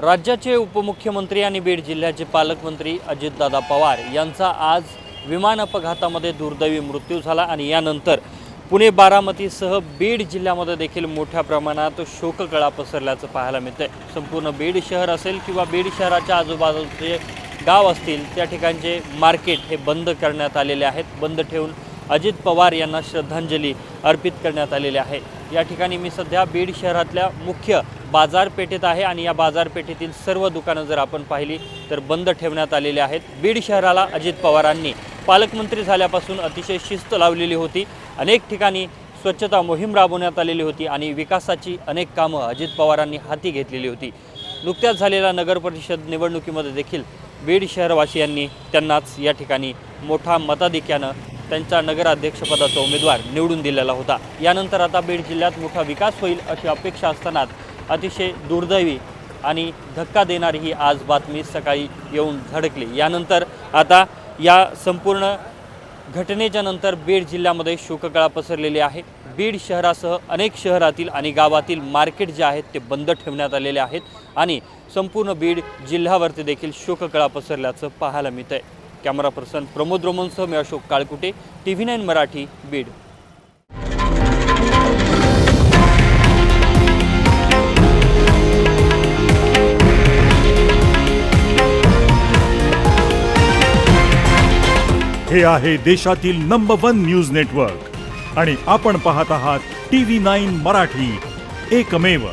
राज्याचे उपमुख्यमंत्री आणि बीड जिल्ह्याचे पालकमंत्री अजितदादा पवार यांचा आज विमान अपघातामध्ये दुर्दैवी मृत्यू झाला आणि यानंतर पुणे बारामतीसह बीड जिल्ह्यामध्ये देखील मोठ्या प्रमाणात शोककळा पसरल्याचं पाहायला मिळतंय। संपूर्ण बीड शहर असेल किंवा बीड शहराच्या आजूबाजूचे गाव असतील त्या ठिकाणचे मार्केट हे बंद करण्यात आलेले आहेत। बंद ठेवून अजित पवार यांना श्रद्धांजली अर्पित करण्यात आलेली आहे। या ठिकाणी मी सध्या बीड शहरातल्या मुख्य बाजारपेठेत आहे आणि या बाजारपेठेतील सर्व दुकानं जर आपण पाहिली तर बंद ठेवण्यात आलेली आहेत। बीड शहराला अजित पवारांनी पालकमंत्री झाल्यापासून अतिशय शिस्त लावलेली होती। अनेक ठिकाणी स्वच्छता मोहीम राबवण्यात आलेली होती आणि विकासाची अनेक कामं अजित पवारांनी हाती घेतलेली होती। नुकत्याच झालेल्या नगर परिषद निवडणुकीमध्ये देखील बीड शहरवासियांनी त्यांनाच या ठिकाणी मोठा मताधिक्यानं त्यांचा नगराध्यक्षपदाचा उमेदवार निवडून दिलेला होता। यानंतर आता बीड जिल्ह्यात मोठा विकास होईल अशी अपेक्षा असतानाच अतिशय दुर्दैवी आणि धक्का देणारी ही आज बातमी सकाळी येऊन धडकली। यानंतर आता या संपूर्ण घटनेच्या नंतर बीड जिल्ह्यामध्ये शोककळा पसरलेली आहे। बीड शहरासह अनेक शहरातील आणि गावातील मार्केट जे आहेत ते बंद ठेवण्यात आलेले आहेत आणि संपूर्ण बीड जिल्ह्यावरती देखील शोककळा पसरल्याचं पाहायला मिळतंय। कॅमेरा पर्सन प्रमोद रोमनसह मी अशोक काळकुटे, TV9 मराठी, बीड। हे आहे देशातील नंबर 1 न्यूज नेटवर्क आणि आपण पाहत आहात TV9 मराठी, एकमेव।